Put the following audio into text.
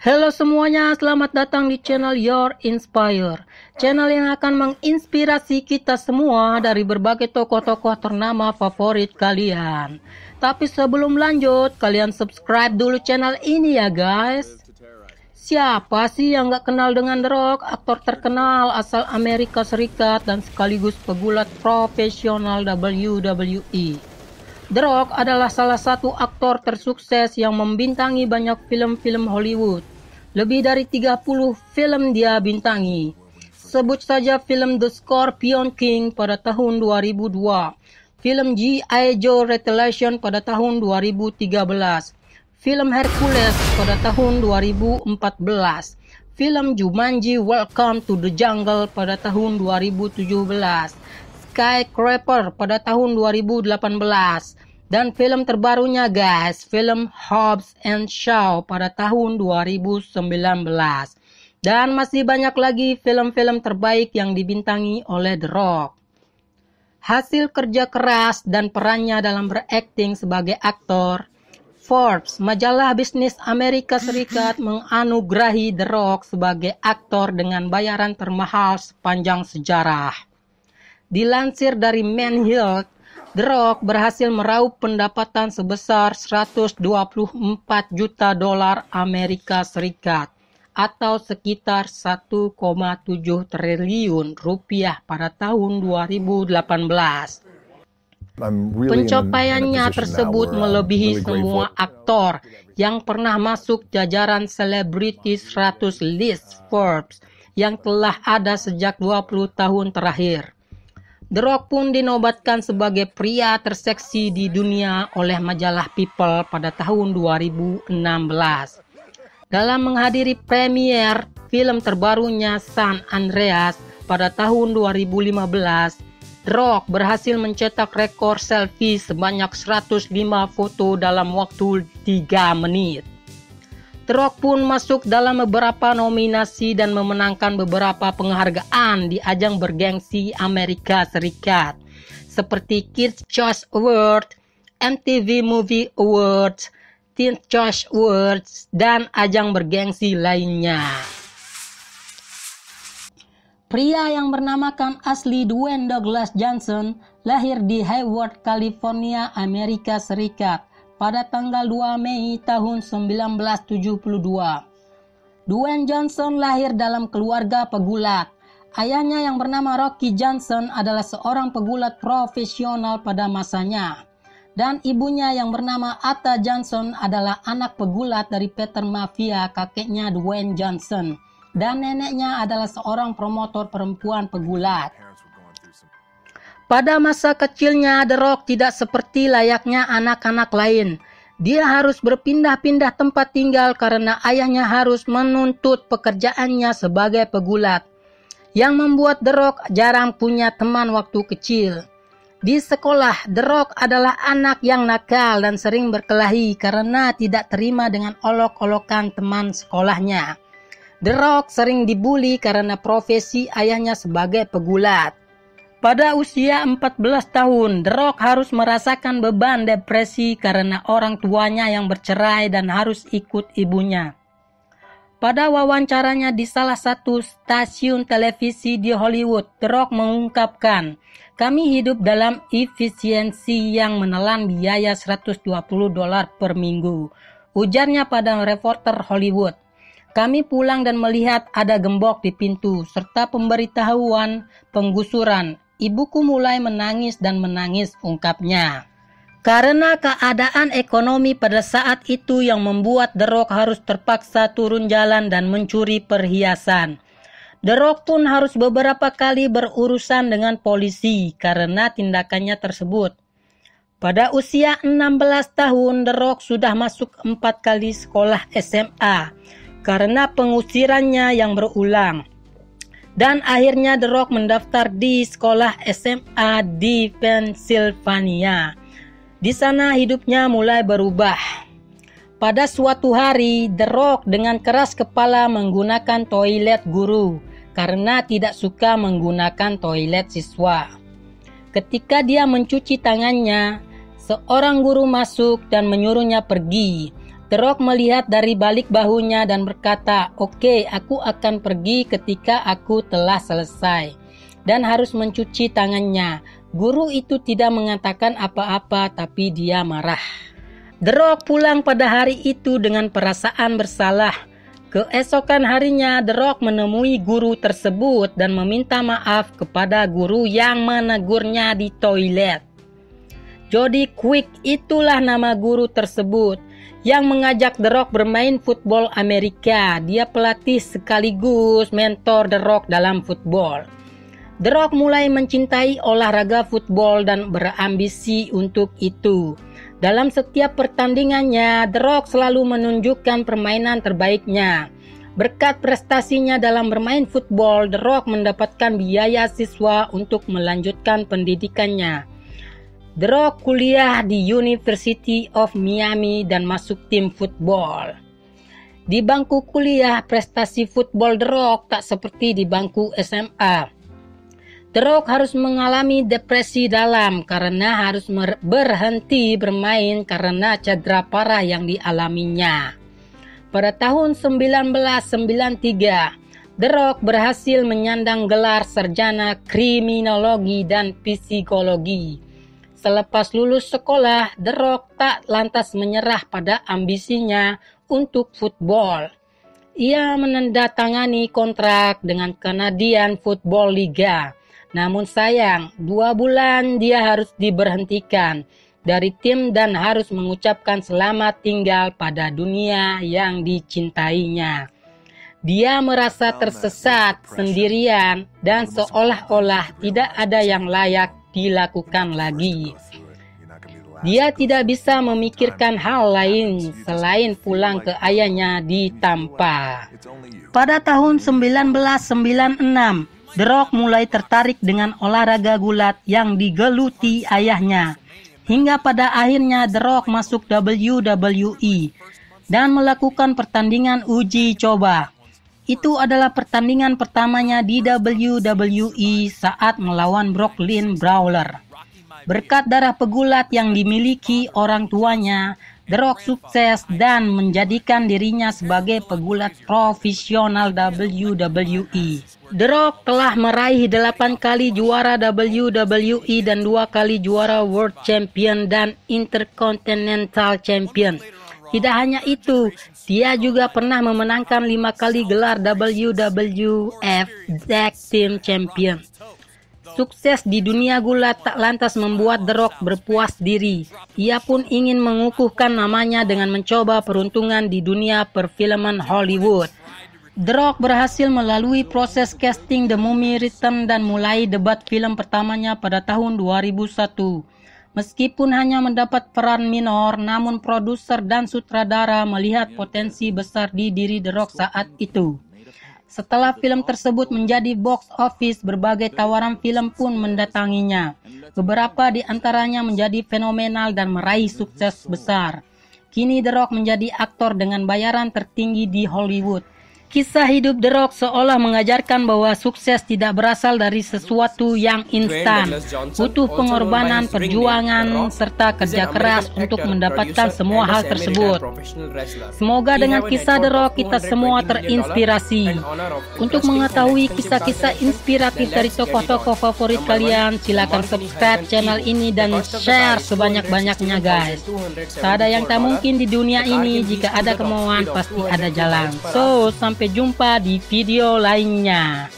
Halo semuanya, selamat datang di channel Your Inspire. Channel yang akan menginspirasi kita semua dari berbagai tokoh-tokoh ternama favorit kalian. Tapi sebelum lanjut, kalian subscribe dulu channel ini ya guys. Siapa sih yang gak kenal dengan The Rock, aktor terkenal asal Amerika Serikat dan sekaligus pegulat profesional WWE. The Rock adalah salah satu aktor tersukses yang membintangi banyak film-film Hollywood. Lebih dari 30 film dia bintangi. Sebut saja film The Scorpion King pada tahun 2002, film G.I. Joe Retaliation pada tahun 2013, film Hercules pada tahun 2014, film Jumanji Welcome to the Jungle pada tahun 2017, Skyscraper pada tahun 2018, dan film terbarunya guys, film Hobbs and Shaw pada tahun 2019. Dan masih banyak lagi film-film terbaik yang dibintangi oleh The Rock. Hasil kerja keras dan perannya dalam berakting sebagai aktor, Forbes, majalah bisnis Amerika Serikat, menganugerahi The Rock sebagai aktor dengan bayaran termahal sepanjang sejarah. Dilansir dari Man Health, The Rock berhasil meraup pendapatan sebesar 124 juta dolar Amerika Serikat atau sekitar 1,7 triliun rupiah pada tahun 2018. Pencapaiannya tersebut melebihi semua aktor yang pernah masuk jajaran selebriti 100 list Forbes yang telah ada sejak 20 tahun terakhir. The Rock pun dinobatkan sebagai pria terseksi di dunia oleh majalah People pada tahun 2016. Dalam menghadiri premier film terbarunya San Andreas pada tahun 2015, The Rock berhasil mencetak rekor selfie sebanyak 105 foto dalam waktu 3 menit. The Rock pun masuk dalam beberapa nominasi dan memenangkan beberapa penghargaan di ajang bergengsi Amerika Serikat, seperti Kids Choice Award, MTV Movie Awards, Teen Choice Awards, dan ajang bergengsi lainnya. Pria yang bernamakan asli Dwayne Douglas Johnson lahir di Hayward, California, Amerika Serikat pada tanggal 2 Mei tahun 1972. Dwayne Johnson lahir dalam keluarga pegulat. Ayahnya yang bernama Rocky Johnson adalah seorang pegulat profesional pada masanya. Dan ibunya yang bernama Ata Johnson adalah anak pegulat dari Peter Mafia, kakeknya Dwayne Johnson. Dan neneknya adalah seorang promotor perempuan pegulat. Pada masa kecilnya, The Rock tidak seperti layaknya anak-anak lain. Dia harus berpindah-pindah tempat tinggal karena ayahnya harus menuntut pekerjaannya sebagai pegulat, yang membuat The Rock jarang punya teman waktu kecil. Di sekolah, The Rock adalah anak yang nakal dan sering berkelahi karena tidak terima dengan olok-olokan teman sekolahnya. The Rock sering dibully karena profesi ayahnya sebagai pegulat. Pada usia 14 tahun, The Rock harus merasakan beban depresi karena orang tuanya yang bercerai dan harus ikut ibunya. Pada wawancaranya di salah satu stasiun televisi di Hollywood, The Rock mengungkapkan, "Kami hidup dalam efisiensi yang menelan biaya $120 per minggu," ujarnya pada reporter Hollywood. "Kami pulang dan melihat ada gembok di pintu serta pemberitahuan penggusuran. Ibuku mulai menangis dan menangis," ungkapnya. Karena keadaan ekonomi pada saat itu yang membuat The Rock harus terpaksa turun jalan dan mencuri perhiasan. The Rock pun harus beberapa kali berurusan dengan polisi karena tindakannya tersebut. Pada usia 16 tahun, The Rock sudah masuk 4 kali sekolah SMA karena pengusirannya yang berulang. Dan akhirnya The Rock mendaftar di sekolah SMA di Pennsylvania. Di sana hidupnya mulai berubah. Pada suatu hari, The Rock dengan keras kepala menggunakan toilet guru karena tidak suka menggunakan toilet siswa. Ketika dia mencuci tangannya, seorang guru masuk dan menyuruhnya pergi. The Rock melihat dari balik bahunya dan berkata, "Oke, aku akan pergi ketika aku telah selesai." Dan harus mencuci tangannya. Guru itu tidak mengatakan apa-apa, tapi dia marah. The Rock pulang pada hari itu dengan perasaan bersalah. Keesokan harinya, The Rock menemui guru tersebut dan meminta maaf kepada guru yang menegurnya di toilet. Jody Quick itulah nama guru tersebut yang mengajak The Rock bermain football Amerika. Dia pelatih sekaligus mentor The Rock dalam football. The Rock mulai mencintai olahraga football dan berambisi untuk itu. Dalam setiap pertandingannya, The Rock selalu menunjukkan permainan terbaiknya. Berkat prestasinya dalam bermain football, The Rock mendapatkan biaya siswa untuk melanjutkan pendidikannya. The Rock kuliah di University of Miami dan masuk tim football. Di bangku kuliah, prestasi football The Rock tak seperti di bangku SMA. The Rock harus mengalami depresi dalam karena harus berhenti bermain karena cedera parah yang dialaminya. Pada tahun 1993, The Rock berhasil menyandang gelar sarjana kriminologi dan psikologi. Selepas lulus sekolah, The Rock tak lantas menyerah pada ambisinya untuk football. Ia menandatangani kontrak dengan Canadian Football Liga. Namun sayang, 2 bulan dia harus diberhentikan dari tim dan harus mengucapkan selamat tinggal pada dunia yang dicintainya. Dia merasa tersesat, sendirian, dan seolah-olah tidak ada yang layak dilakukan lagi. Dia tidak bisa memikirkan hal lain selain pulang ke ayahnya di Tampa. Pada tahun 1996, The Rock mulai tertarik dengan olahraga gulat yang digeluti ayahnya. Hingga pada akhirnya The Rock masuk WWE dan melakukan pertandingan uji coba. Itu adalah pertandingan pertamanya di WWE saat melawan Brooklyn Brawler. Berkat darah pegulat yang dimiliki orang tuanya, The Rock sukses dan menjadikan dirinya sebagai pegulat profesional WWE. The Rock telah meraih 8 kali juara WWE dan 2 kali juara World Champion dan Intercontinental Champion. Tidak hanya itu, dia juga pernah memenangkan 5 kali gelar WWF Tag Team Champion. Sukses di dunia gulat tak lantas membuat The Rock berpuas diri. Ia pun ingin mengukuhkan namanya dengan mencoba peruntungan di dunia perfilman Hollywood. The Rock berhasil melalui proses casting The Mummy Return dan mulai debat film pertamanya pada tahun 2001. Meskipun hanya mendapat peran minor, namun produser dan sutradara melihat potensi besar di diri The Rock saat itu. Setelah film tersebut menjadi box office, berbagai tawaran film pun mendatanginya. Beberapa di antaranya menjadi fenomenal dan meraih sukses besar. Kini The Rock menjadi aktor dengan bayaran tertinggi di Hollywood. Kisah hidup The Rock seolah mengajarkan bahwa sukses tidak berasal dari sesuatu yang instan. Butuh pengorbanan, perjuangan, serta kerja keras untuk mendapatkan semua hal tersebut. Semoga dengan kisah The Rock kita semua terinspirasi. Untuk mengetahui kisah-kisah inspiratif dari tokoh-tokoh favorit kalian, silakan subscribe channel ini dan share sebanyak-banyaknya guys. Tak ada yang tak mungkin di dunia ini, jika ada kemauan pasti ada jalan. So, sampai jumpa di video lainnya.